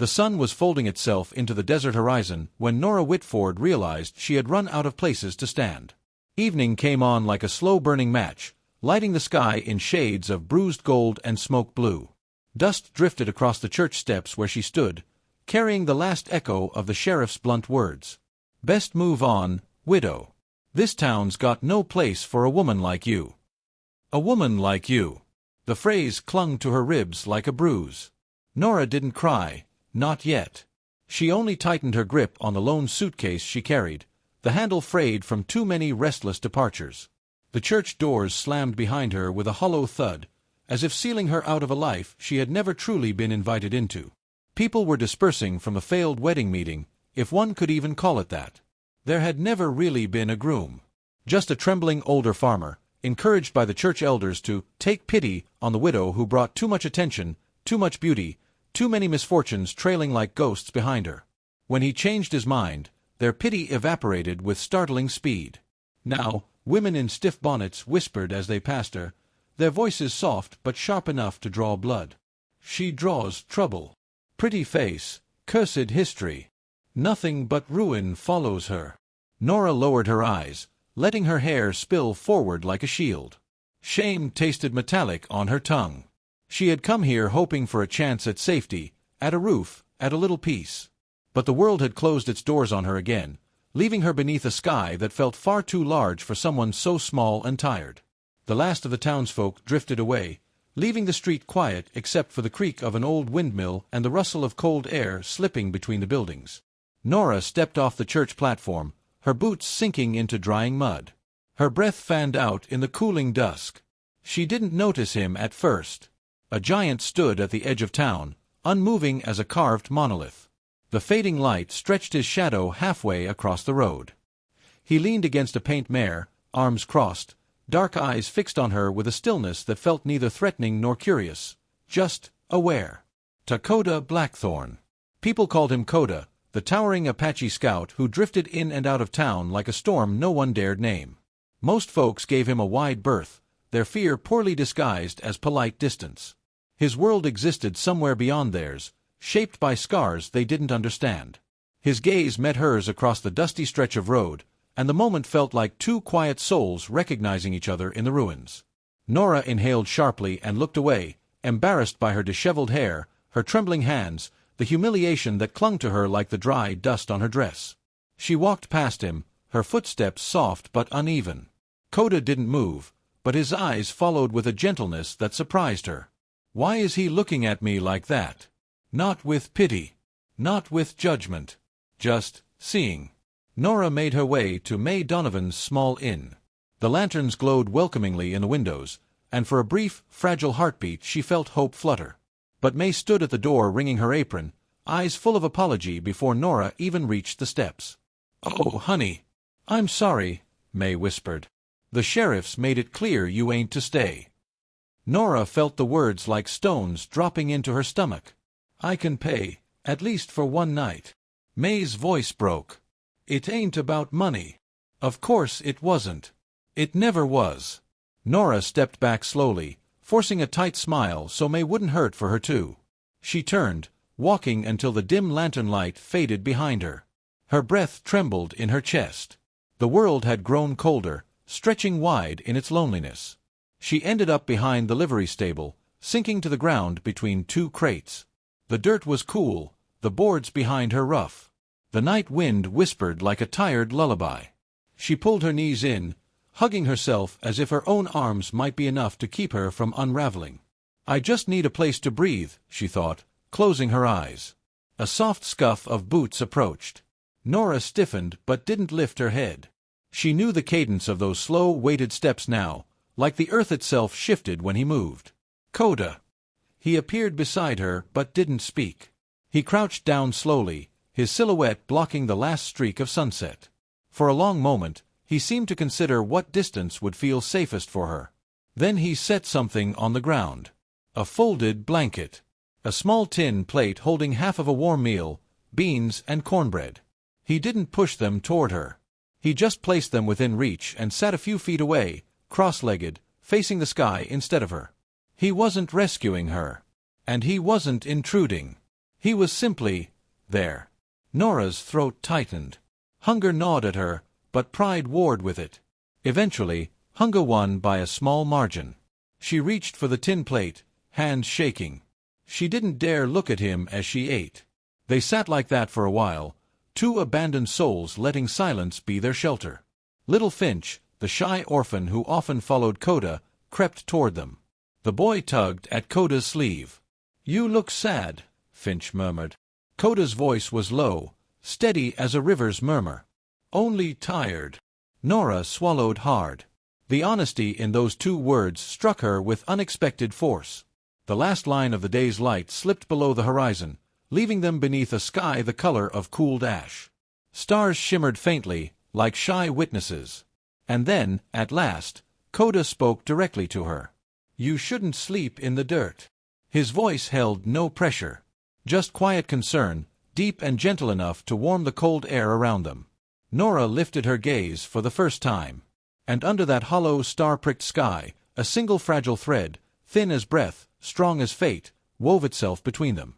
The sun was folding itself into the desert horizon when Nora Whitford realized she had run out of places to stand. Evening came on like a slow-burning match, lighting the sky in shades of bruised gold and smoke blue. Dust drifted across the church steps where she stood, carrying the last echo of the sheriff's blunt words. "Best move on, widow. This town's got no place for a woman like you." A woman like you. The phrase clung to her ribs like a bruise. Nora didn't cry, not yet. She only tightened her grip on the lone suitcase she carried, the handle frayed from too many restless departures. The church doors slammed behind her with a hollow thud, as if sealing her out of a life she had never truly been invited into. People were dispersing from a failed wedding meeting, if one could even call it that. There had never really been a groom. Just a trembling older farmer, encouraged by the church elders to take pity on the widow who brought too much attention, too much beauty, too many misfortunes trailing like ghosts behind her. When he changed his mind, their pity evaporated with startling speed. Now, women in stiff bonnets whispered as they passed her, their voices soft but sharp enough to draw blood. "She draws trouble. Pretty face, cursed history. Nothing but ruin follows her." Nora lowered her eyes, letting her hair spill forward like a shield. Shame tasted metallic on her tongue. She had come here hoping for a chance at safety, at a roof, at a little peace. But the world had closed its doors on her again, leaving her beneath a sky that felt far too large for someone so small and tired. The last of the townsfolk drifted away, leaving the street quiet except for the creak of an old windmill and the rustle of cold air slipping between the buildings. Nora stepped off the church platform, her boots sinking into drying mud. Her breath fanned out in the cooling dusk. She didn't notice him at first. A giant stood at the edge of town, unmoving as a carved monolith. The fading light stretched his shadow halfway across the road. He leaned against a paint mare, arms crossed, dark eyes fixed on her with a stillness that felt neither threatening nor curious, just aware. Takoda Blackthorn. People called him Koda, the towering Apache scout who drifted in and out of town like a storm no one dared name. Most folks gave him a wide berth, their fear poorly disguised as polite distance. His world existed somewhere beyond theirs, shaped by scars they didn't understand. His gaze met hers across the dusty stretch of road, and the moment felt like two quiet souls recognizing each other in the ruins. Nora inhaled sharply and looked away, embarrassed by her disheveled hair, her trembling hands, the humiliation that clung to her like the dry dust on her dress. She walked past him, her footsteps soft but uneven. Koda didn't move, but his eyes followed with a gentleness that surprised her. Why is he looking at me like that? Not with pity. Not with judgment. Just seeing. Nora made her way to May Donovan's small inn. The lanterns glowed welcomingly in the windows, and for a brief, fragile heartbeat she felt hope flutter. But May stood at the door wringing her apron, eyes full of apology before Nora even reached the steps. "Oh, honey. I'm sorry," May whispered. "The sheriff's made it clear you ain't to stay." Nora felt the words like stones dropping into her stomach. "I can pay, at least for one night." May's voice broke. "It ain't about money." Of course it wasn't. It never was. Nora stepped back slowly, forcing a tight smile so May wouldn't hurt for her too. She turned, walking until the dim lantern light faded behind her. Her breath trembled in her chest. The world had grown colder, stretching wide in its loneliness. She ended up behind the livery stable, sinking to the ground between two crates. The dirt was cool, the boards behind her rough. The night wind whispered like a tired lullaby. She pulled her knees in, hugging herself as if her own arms might be enough to keep her from unraveling. "I just need a place to breathe," she thought, closing her eyes. A soft scuff of boots approached. Nora stiffened but didn't lift her head. She knew the cadence of those slow, weighted steps now, like the earth itself shifted when he moved. "Koda." He appeared beside her but didn't speak. He crouched down slowly, his silhouette blocking the last streak of sunset. For a long moment, he seemed to consider what distance would feel safest for her. Then he set something on the ground. A folded blanket. A small tin plate holding half of a warm meal, beans and cornbread. He didn't push them toward her. He just placed them within reach and sat a few feet away, cross-legged, facing the sky instead of her. He wasn't rescuing her. And he wasn't intruding. He was simply there. Nora's throat tightened. Hunger gnawed at her, but pride warred with it. Eventually, hunger won by a small margin. She reached for the tin plate, hands shaking. She didn't dare look at him as she ate. They sat like that for a while, two abandoned souls letting silence be their shelter. Little Finch, the shy orphan who often followed Koda, crept toward them. The boy tugged at Koda's sleeve. "You look sad," Finch murmured. Koda's voice was low, steady as a river's murmur. "Only tired." Nora swallowed hard. The honesty in those two words struck her with unexpected force. The last line of the day's light slipped below the horizon, leaving them beneath a sky the color of cooled ash. Stars shimmered faintly, like shy witnesses. And then, at last, Koda spoke directly to her. "You shouldn't sleep in the dirt." His voice held no pressure, just quiet concern, deep and gentle enough to warm the cold air around them. Nora lifted her gaze for the first time. And under that hollow, star-pricked sky, a single fragile thread, thin as breath, strong as fate, wove itself between them.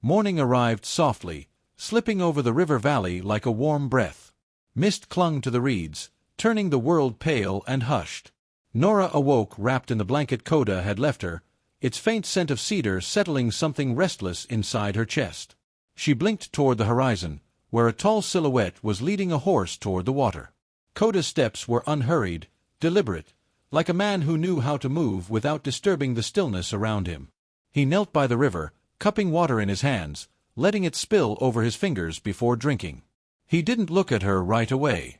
Morning arrived softly, slipping over the river valley like a warm breath. Mist clung to the reeds, turning the world pale and hushed. Nora awoke wrapped in the blanket Koda had left her, its faint scent of cedar settling something restless inside her chest. She blinked toward the horizon, where a tall silhouette was leading a horse toward the water. Koda's steps were unhurried, deliberate, like a man who knew how to move without disturbing the stillness around him. He knelt by the river, cupping water in his hands, letting it spill over his fingers before drinking. He didn't look at her right away.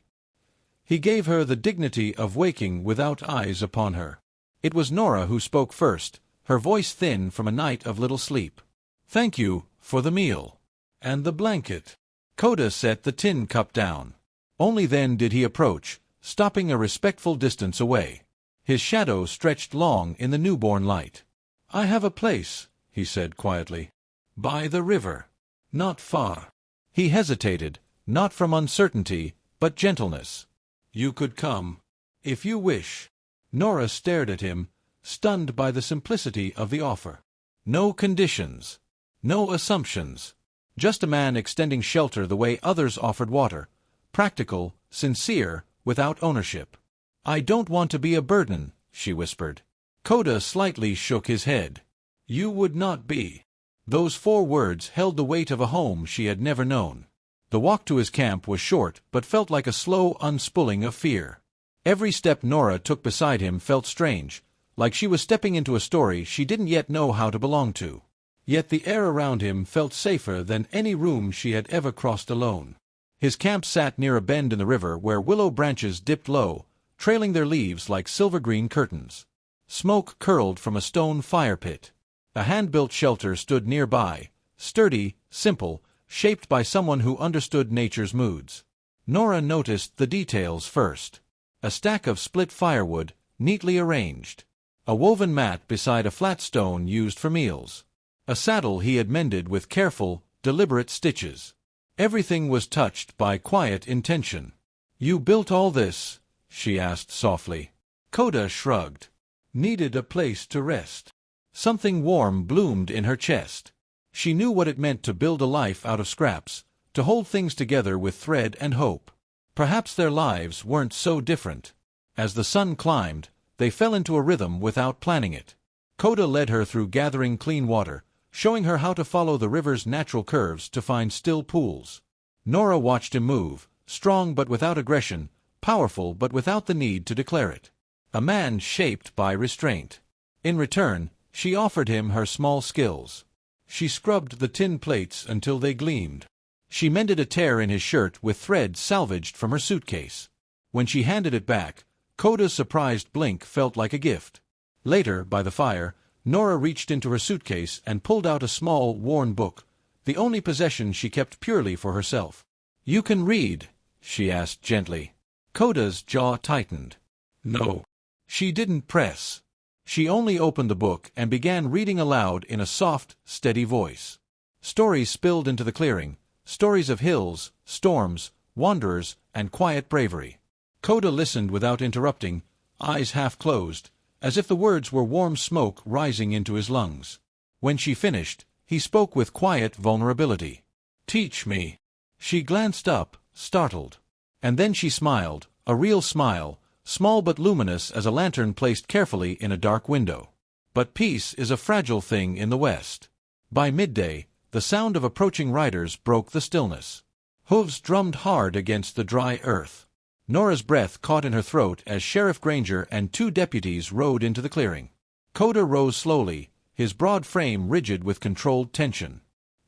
He gave her the dignity of waking without eyes upon her. It was Nora who spoke first, her voice thin from a night of little sleep. "Thank you for the meal. And the blanket." Koda set the tin cup down. Only then did he approach, stopping a respectful distance away. His shadow stretched long in the newborn light. "I have a place," he said quietly. "By the river. Not far." He hesitated, not from uncertainty, but gentleness. "You could come, if you wish." Nora stared at him, stunned by the simplicity of the offer. No conditions. No assumptions. Just a man extending shelter the way others offered water. Practical, sincere, without ownership. "I don't want to be a burden," she whispered. Koda slightly shook his head. "You would not be." Those 4 words held the weight of a home she had never known. The walk to his camp was short, but felt like a slow unspooling of fear. Every step Nora took beside him felt strange, like she was stepping into a story she didn't yet know how to belong to. Yet the air around him felt safer than any room she had ever crossed alone. His camp sat near a bend in the river where willow branches dipped low, trailing their leaves like silver-green curtains. Smoke curled from a stone fire pit. A hand-built shelter stood nearby, sturdy, simple, shaped by someone who understood nature's moods. Nora noticed the details first. A stack of split firewood, neatly arranged. A woven mat beside a flat stone used for meals. A saddle he had mended with careful, deliberate stitches. Everything was touched by quiet intention. "You built all this?" she asked softly. Koda shrugged. "Needed a place to rest." Something warm bloomed in her chest. She knew what it meant to build a life out of scraps, to hold things together with thread and hope. Perhaps their lives weren't so different. As the sun climbed, they fell into a rhythm without planning it. Koda led her through gathering clean water, showing her how to follow the river's natural curves to find still pools. Nora watched him move, strong but without aggression, powerful but without the need to declare it. A man shaped by restraint. In return, she offered him her small skills. She scrubbed the tin plates until they gleamed. She mended a tear in his shirt with thread salvaged from her suitcase. When she handed it back, Koda's surprised blink felt like a gift. Later, by the fire, Nora reached into her suitcase and pulled out a small, worn book, the only possession she kept purely for herself. "You can read?" she asked gently. Koda's jaw tightened. "No." She didn't press. She only opened the book and began reading aloud in a soft, steady voice. Stories spilled into the clearing, stories of hills, storms, wanderers, and quiet bravery. Koda listened without interrupting, eyes half closed, as if the words were warm smoke rising into his lungs. When she finished, He spoke with quiet vulnerability. "Teach me." She glanced up, startled. And then she smiled, a real smile, small but luminous as a lantern placed carefully in a dark window. But peace is a fragile thing in the West. By midday, the sound of approaching riders broke the stillness. Hooves drummed hard against the dry earth. Nora's breath caught in her throat as Sheriff Granger and 2 deputies rode into the clearing. Takoda rose slowly, his broad frame rigid with controlled tension.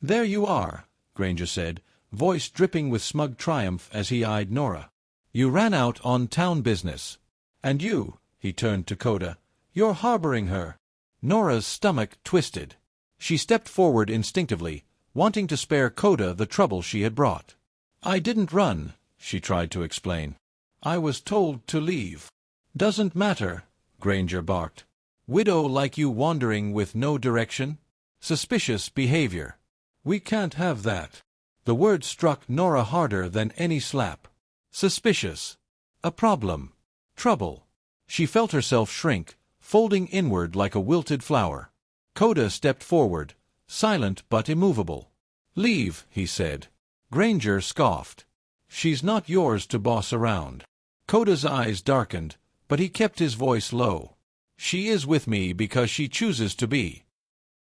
"There you are," Granger said, voice dripping with smug triumph as he eyed Nora. "You ran out on town business. And you," he turned to Takoda, "you're harboring her." Nora's stomach twisted. She stepped forward instinctively, wanting to spare Takoda the trouble she had brought. "I didn't run," she tried to explain. "I was told to leave." "Doesn't matter," Granger barked. "Widow like you wandering with no direction? Suspicious behavior. We can't have that." The word struck Nora harder than any slap. Suspicious. A problem. Trouble. She felt herself shrink, folding inward like a wilted flower. Takoda stepped forward, silent but immovable. "Leave," he said. Granger scoffed. "She's not yours to boss around." Takoda's eyes darkened, but he kept his voice low. "She is with me because she chooses to be."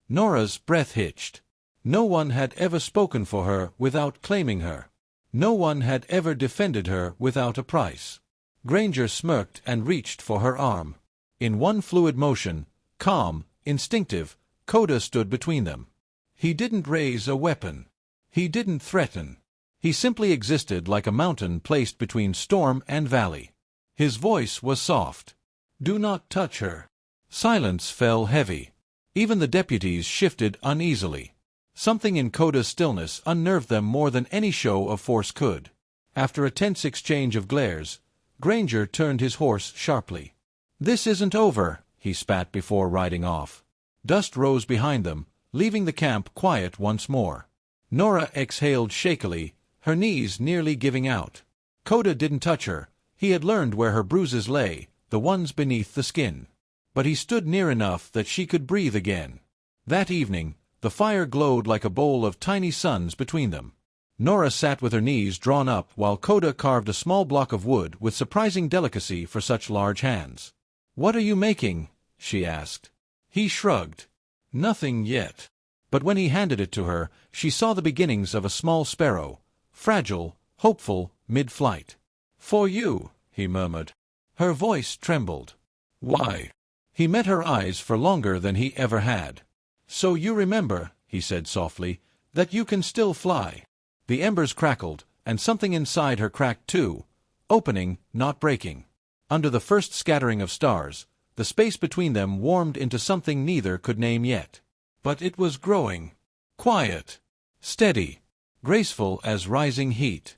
Nora's breath hitched. No one had ever spoken for her without claiming her. No one had ever defended her without a price. Granger smirked and reached for her arm. In one fluid motion, calm, instinctive, Takoda stood between them. He didn't raise a weapon. He didn't threaten. He simply existed like a mountain placed between storm and valley. His voice was soft. "Do not touch her." Silence fell heavy. Even the deputies shifted uneasily. Something in Takoda's stillness unnerved them more than any show of force could. After a tense exchange of glares, Granger turned his horse sharply. "This isn't over," he spat before riding off. Dust rose behind them, leaving the camp quiet once more. Nora exhaled shakily, her knees nearly giving out. Takoda didn't touch her. He had learned where her bruises lay, the ones beneath the skin. But he stood near enough that she could breathe again. That evening, the fire glowed like a bowl of tiny suns between them. Nora sat with her knees drawn up while Takoda carved a small block of wood with surprising delicacy for such large hands. "What are you making?" she asked. He shrugged. "Nothing yet." But when he handed it to her, she saw the beginnings of a small sparrow, fragile, hopeful, mid-flight. "For you," he murmured. Her voice trembled. "Why?" He met her eyes for longer than he ever had. "So you remember," he said softly, "that you can still fly." The embers crackled, and something inside her cracked too, opening, not breaking. Under the first scattering of stars, the space between them warmed into something neither could name yet. But it was growing. Quiet. Steady. Graceful as rising heat.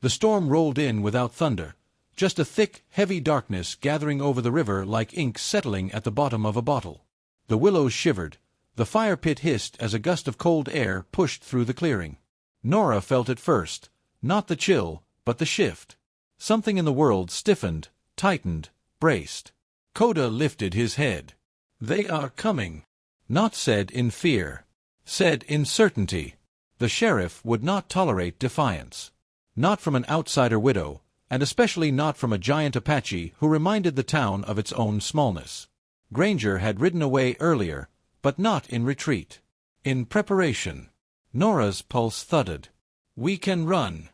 The storm rolled in without thunder, just a thick, heavy darkness gathering over the river like ink settling at the bottom of a bottle. The willows shivered. The fire pit hissed as a gust of cold air pushed through the clearing. Nora felt it first, not the chill, but the shift. Something in the world stiffened, tightened, braced. Takoda lifted his head. "They are coming." Not said in fear. Said in certainty. The sheriff would not tolerate defiance. Not from an outsider widow, and especially not from a giant Apache who reminded the town of its own smallness. Granger had ridden away earlier, but not in retreat. In preparation. Nora's pulse thudded. "We can run."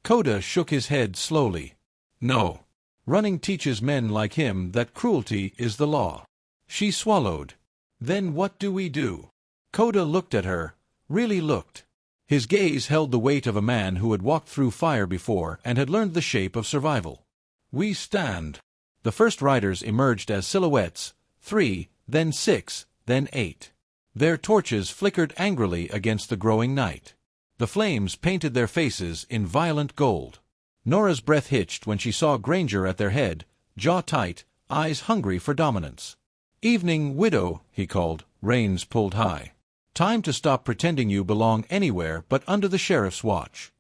Takoda shook his head slowly. "No. Running teaches men like him that cruelty is the law." She swallowed. "Then what do we do?" Takoda looked at her, really looked. His gaze held the weight of a man who had walked through fire before and had learned the shape of survival. "We stand." The first riders emerged as silhouettes, 3, then 6, then 8. Their torches flickered angrily against the growing night. The flames painted their faces in violent gold. Nora's breath hitched when she saw Granger at their head, jaw tight, eyes hungry for dominance. "Evening, widow," he called, reins pulled high. "Time to stop pretending you belong anywhere but under the sheriff's watch."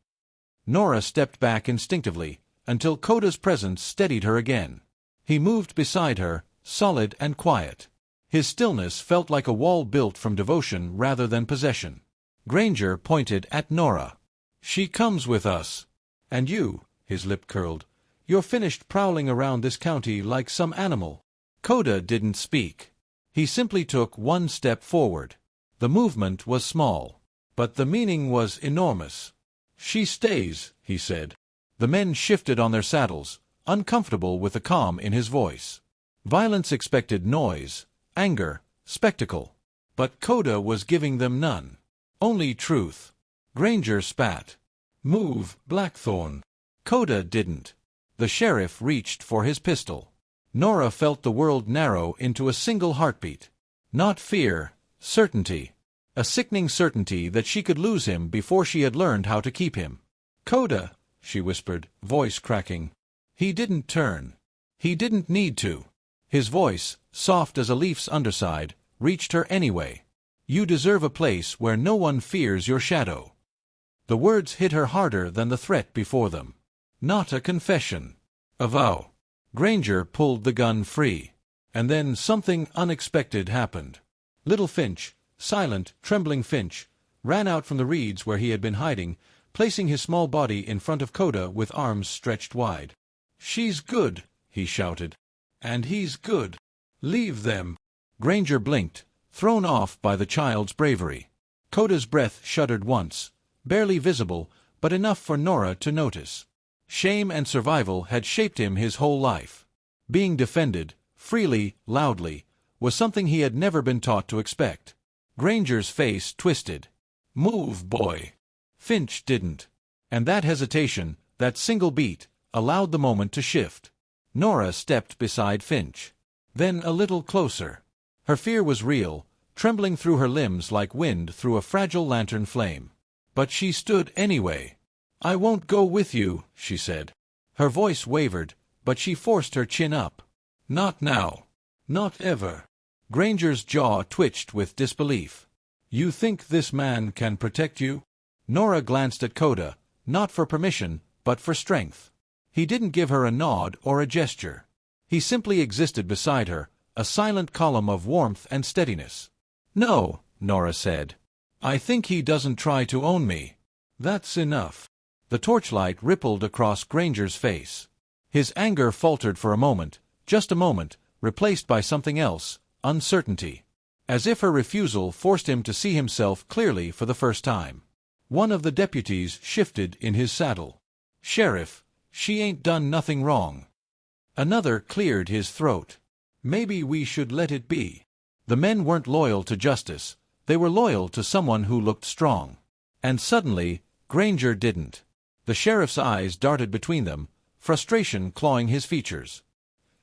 Nora stepped back instinctively, until Takoda's presence steadied her again. He moved beside her, solid and quiet. His stillness felt like a wall built from devotion rather than possession. Granger pointed at Nora. "She comes with us. And you," his lip curled, "you're finished prowling around this county like some animal." Koda didn't speak. He simply took one step forward. The movement was small, but the meaning was enormous. "She stays," he said. The men shifted on their saddles, uncomfortable with the calm in his voice. Violence expected noise, anger, spectacle. But Koda was giving them none. Only truth. Granger spat. "Move, Blackthorn." Koda didn't. The sheriff reached for his pistol. Nora felt the world narrow into a single heartbeat. Not fear, certainty. A sickening certainty that she could lose him before she had learned how to keep him. "Koda," she whispered, voice cracking. He didn't turn. He didn't need to. His voice, soft as a leaf's underside, reached her anyway. "You deserve a place where no one fears your shadow." The words hit her harder than the threat before them. Not a confession. A vow. Granger pulled the gun free. And then something unexpected happened. Little Finch, silent, trembling Finch, ran out from the reeds where he had been hiding, placing his small body in front of Koda with arms stretched wide. "She's good," he shouted. "And he's good. Leave them." Granger blinked, thrown off by the child's bravery. Koda's breath shuddered once, barely visible, but enough for Nora to notice. Shame and survival had shaped him his whole life. Being defended, freely, loudly, was something he had never been taught to expect. Granger's face twisted. "Move, boy." Finch didn't. And that hesitation, that single beat, allowed the moment to shift. Nora stepped beside Finch. Then a little closer. Her fear was real, trembling through her limbs like wind through a fragile lantern flame. But she stood anyway. "I won't go with you," she said. Her voice wavered, but she forced her chin up. "Not now. Not ever." Granger's jaw twitched with disbelief. "You think this man can protect you?" Nora glanced at Koda, not for permission, but for strength. He didn't give her a nod or a gesture. He simply existed beside her, a silent column of warmth and steadiness. "No," Nora said. "I think he doesn't try to own me. That's enough." The torchlight rippled across Granger's face. His anger faltered for a moment, just a moment, replaced by something else, uncertainty. As if her refusal forced him to see himself clearly for the first time. One of the deputies shifted in his saddle. "Sheriff, she ain't done nothing wrong." Another cleared his throat. "Maybe we should let it be." The men weren't loyal to justice. They were loyal to someone who looked strong. And suddenly, Granger didn't. The sheriff's eyes darted between them, frustration clawing his features.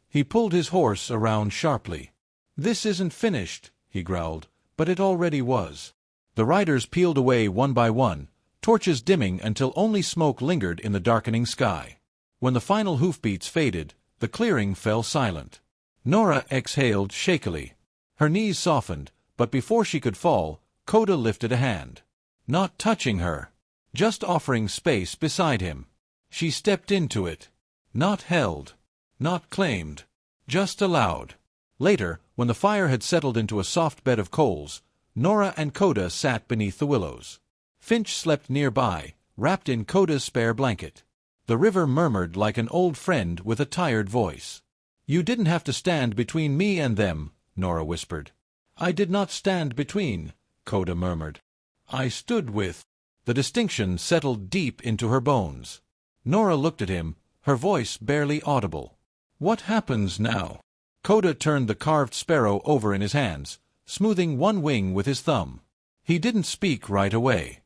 He pulled his horse around sharply. "This isn't finished," he growled, but it already was. The riders peeled away one by one, torches dimming until only smoke lingered in the darkening sky. When the final hoofbeats faded, the clearing fell silent. Nora exhaled shakily. Her knees softened, but before she could fall, Koda lifted a hand. Not touching her. Just offering space beside him. She stepped into it. Not held. Not claimed. Just allowed. Later, when the fire had settled into a soft bed of coals, Nora and Koda sat beneath the willows. Finch slept nearby, wrapped in Koda's spare blanket. The river murmured like an old friend with a tired voice. "You didn't have to stand between me and them," Nora whispered. "I did not stand between," Koda murmured. "I stood with." The distinction settled deep into her bones. Nora looked at him, her voice barely audible. "What happens now?" Koda turned the carved sparrow over in his hands, smoothing one wing with his thumb. He didn't speak right away.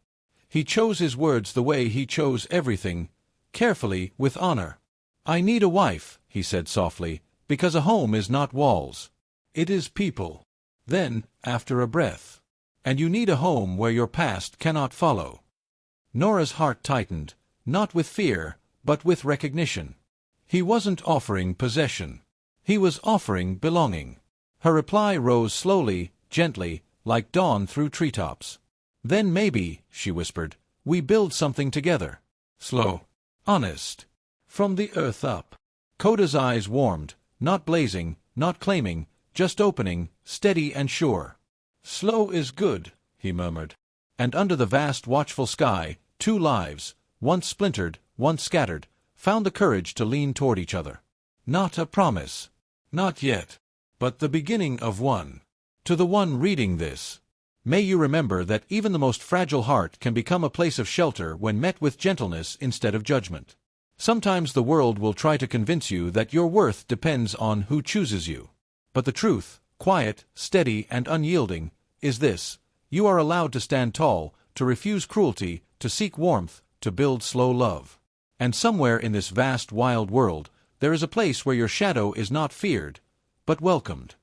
He chose his words the way he chose everything, carefully, with honor. "I need a wife," he said softly, "because a home is not walls. It is people." Then, after a breath, "And you need a home where your past cannot follow." Nora's heart tightened, not with fear, but with recognition. He wasn't offering possession. He was offering belonging. Her reply rose slowly, gently, like dawn through treetops. "Then maybe," she whispered, "we build something together. Slow. Honest. From the earth up." Koda's eyes warmed, not blazing, not claiming, just opening, steady and sure. "Slow is good," he murmured. And under the vast watchful sky, two lives, once splintered, once scattered, found the courage to lean toward each other. Not a promise. Not yet. But the beginning of one. To the one reading this, may you remember that even the most fragile heart can become a place of shelter when met with gentleness instead of judgment. Sometimes the world will try to convince you that your worth depends on who chooses you. But the truth, quiet, steady, and unyielding, is this: you are allowed to stand tall, to refuse cruelty, to seek warmth, to build slow love. And somewhere in this vast, wild world, there is a place where your shadow is not feared, but welcomed.